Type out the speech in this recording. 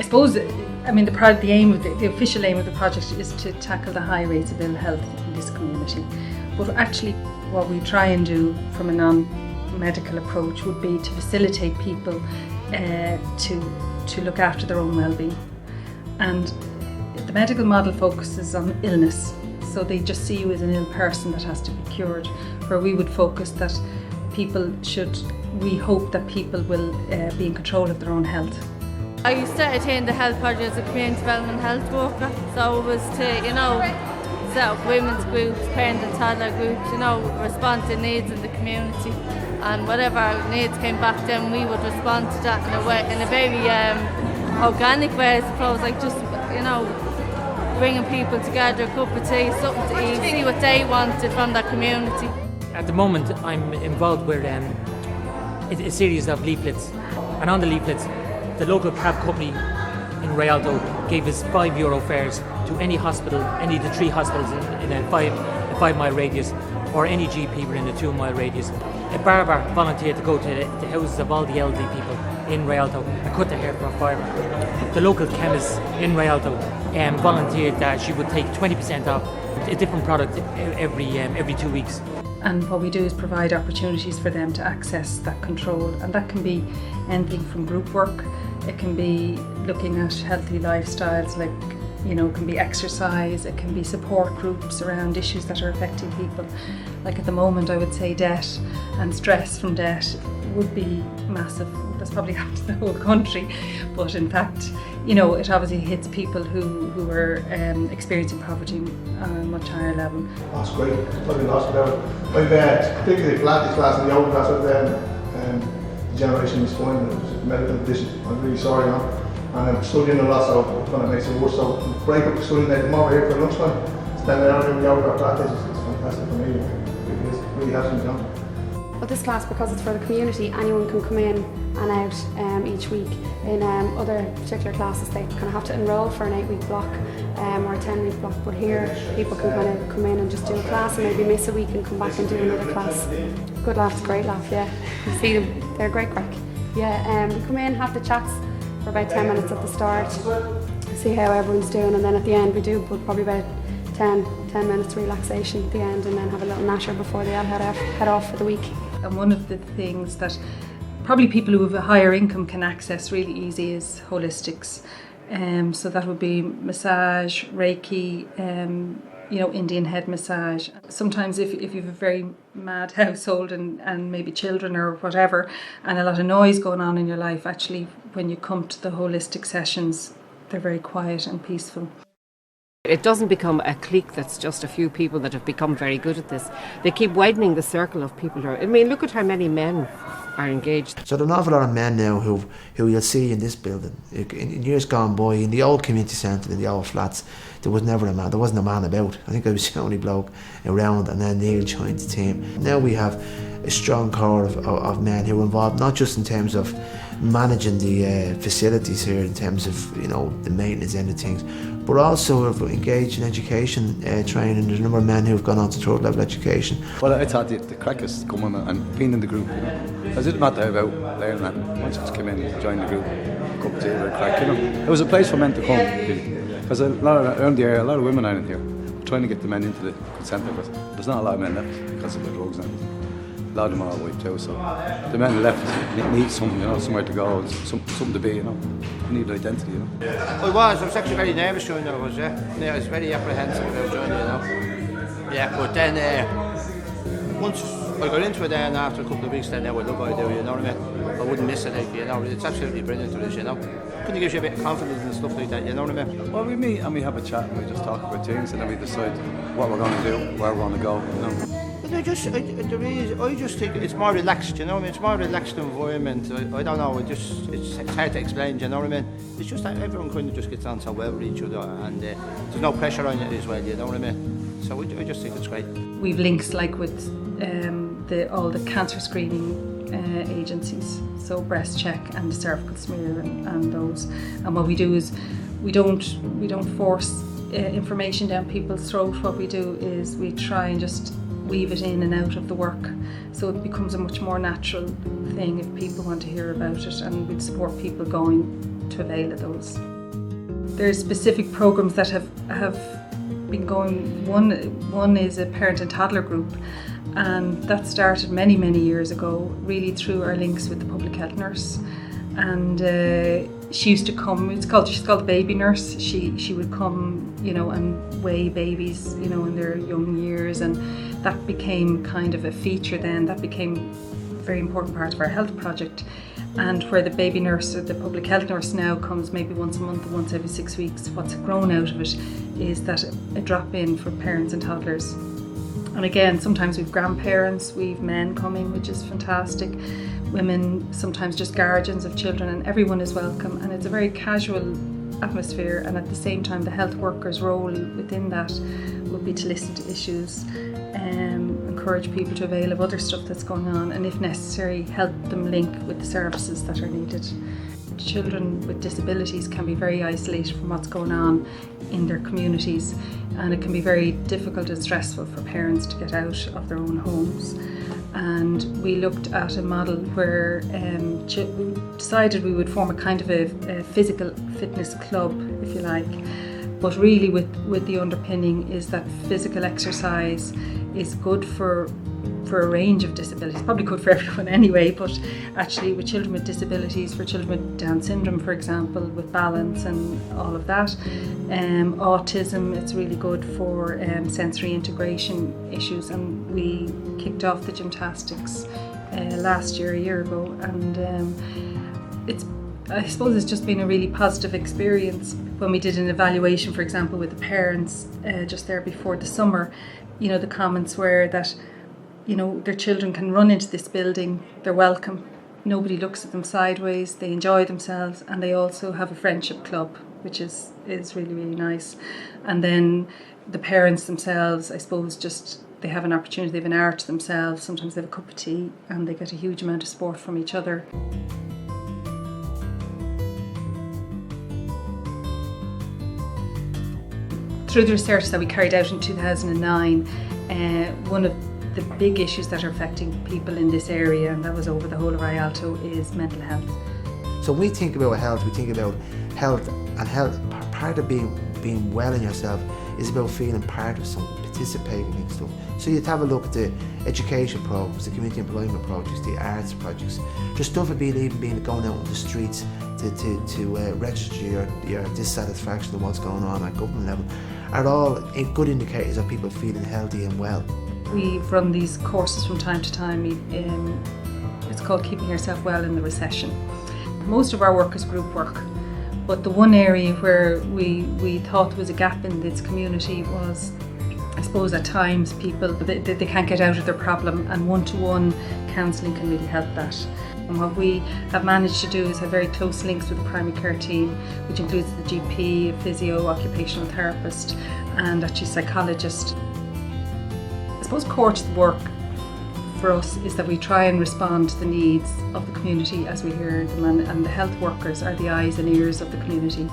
suppose, I mean, the aim of the official aim of the project is to tackle the high rates of ill health in this community. But actually, what we try and do from a non-medical approach would be to facilitate people to look after their own well-being. And the medical model focuses on illness, so they just see you as an ill person that has to be cured, where we would focus that we hope that people will be in control of their own health. I used to attend the health project as a community development health worker, so it was to, set up women's groups, parent and toddler groups, respond to needs in the community, and whatever needs came back, then we would respond to that in a very organic way, I suppose, like just, bringing people together, a cup of tea, something to eat, see what they wanted from the community. At the moment, I'm involved with a series of leaflets, and on the leaflets, the local cab company in Rialto gave us €5 fares to any hospital, any of the 3 hospitals in a 5-mile radius, or any GP within a 2-mile radius. A barber volunteered to go to the houses of all the elderly people in Rialto and cut their hair for a fiver. The local chemist in Rialto volunteered that she would take 20% off a different product every 2 weeks. And what we do is provide opportunities for them to access that control, and that can be anything from group work. It can be looking at healthy lifestyles, like, it can be exercise, it can be support groups around issues that are affecting people. Like at the moment, I would say debt and stress from debt would be massive. That's probably happened to the whole country, but in fact, it obviously hits people who are experiencing poverty on a much higher level. That's great. It's probably lost about it. Particularly flat class and the old class of the generation is going with medical conditions. I'm really sorry now. And I'm studying a lot, so it's going to make it worse. So break up the studying day tomorrow here for lunchtime. Spend an hour in the yoga practice. It's fantastic for me. It really has been done. But this class, because it's for the community, anyone can come in and out each week. In other particular classes, they kind of have to enrol for an 8-week block or a 10-week block. But here, people can kind of come in and just do a class and maybe miss a week and come back and do another class. Good laugh, great laugh, yeah. You see them, they're great crack. Yeah, we come in, have the chats for about 10 minutes at the start, see how everyone's doing, and then at the end we do probably about 10 minutes relaxation at the end, and then have a little natter before they all head off for the week. And one of the things that probably people who have a higher income can access really easy is holistics. So that would be massage, Reiki, Indian head massage. Sometimes if you have a very mad household and maybe children or whatever, and a lot of noise going on in your life, actually when you come to the holistic sessions, they're very quiet and peaceful. It doesn't become a clique that's just a few people that have become very good at this. They keep widening the circle of people who are, look at how many men are engaged. So there are an awful lot of men now who you'll see in this building. In years gone by, in the old community centre, in the old flats, there was never a man, there wasn't a man about. I think I was the only bloke around, and then Neil joined the team. Now we have a strong core of men who are involved, not just in terms of managing the facilities here, in terms of the maintenance end of things, but also engaged in education training. There's a number of men who have gone on to third level education. Well, I thought the crack is coming and being in the group, It didn't matter about learning that. Once you came in, joined the group, cup of tea or a crack, It was a place for men to come, because around the area, a lot of women aren't here. We're trying to get the men into the centre, but there's not a lot of men left because of the drugs and a lot of them are all wiped out. So the men left need something, somewhere to go, something to be, They need identity, I was actually very nervous during that, I was very apprehensive about joining, Yeah, but then once I got into it then after a couple of weeks, then I would love what I do, I wouldn't miss it, it's absolutely brilliant to this, Couldn't give you a bit of confidence and stuff like that, Well, we meet and we have a chat and we just talk about things, and then we decide what we're going to do, where we're going to go, But I just think it's more relaxed, It's more relaxed environment. I don't know. It's hard to explain. It's just that everyone kind of just gets on so well with each other, and there's no pressure on you as well. So I just think it's great. We've links like with all the cancer screening agencies, so breast check and the cervical smear and those. And what we do is we don't force information down people's throat. What we do is we try and just weave it in and out of the work, so it becomes a much more natural thing if people want to hear about it, and we'd support people going to avail of those. there's specific programs that have been going. One is a parent and toddler group, and that started many years ago, really through our links with the public health nurse. And she used to come. She's called the baby nurse. She would come, and weigh babies, in their young years, and that became kind of a feature. Then that became a very important part of our health project. And where the baby nurse or the public health nurse now comes maybe once a month or once every 6 weeks, what's grown out of it is that a drop-in for parents and toddlers. And again, sometimes we've grandparents, we've men coming, which is fantastic. Women, sometimes just guardians of children, and everyone is welcome. And it's a very casual atmosphere, and at the same time the health worker's role within that would be to listen to issues, encourage people to avail of other stuff that's going on, and if necessary help them link with the services that are needed. Children with disabilities can be very isolated from what's going on in their communities, and it can be very difficult and stressful for parents to get out of their own homes. And we looked at a model where we decided we would form a kind of a physical fitness club, if you like, but really with the underpinning is that physical exercise is good for a range of disabilities, probably good for everyone anyway, but actually with children with disabilities, for children with Down syndrome, for example, with balance and all of that, autism, it's really good for sensory integration issues. And we kicked off the gymnastics last year, a year ago, and I suppose it's just been a really positive experience. When we did an evaluation, for example, with the parents just there before the summer, the comments were that their children can run into this building, they're welcome, nobody looks at them sideways, they enjoy themselves, and they also have a friendship club, which is really nice. And then the parents themselves, I suppose, just they have an opportunity, they have an hour to themselves, sometimes they have a cup of tea, and they get a huge amount of support from each other. Through the research that we carried out in 2009, one of the big issues that are affecting people in this area, and that was over the whole of Rialto, is mental health. So when we think about health, we think about health, and health, part of being well in yourself is about feeling part of something, participating in stuff. So you'd have a look at the education programs, the community employment projects, the arts projects. There's stuff about even going out on the streets to register your dissatisfaction with what's going on at government level, are all good indicators of people feeling healthy and well. We've run these courses from time to time. It's called Keeping Yourself Well in the Recession. Most of our work is group work, but the one area where we thought was a gap in this community was, I suppose at times people, they can't get out of their problem, and one-to-one counselling can really help that. And what we have managed to do is have very close links with the primary care team, which includes the GP, a physio, occupational therapist, and actually psychologist. I suppose core to the work for us is that we try and respond to the needs of the community as we hear them, and the health workers are the eyes and ears of the community.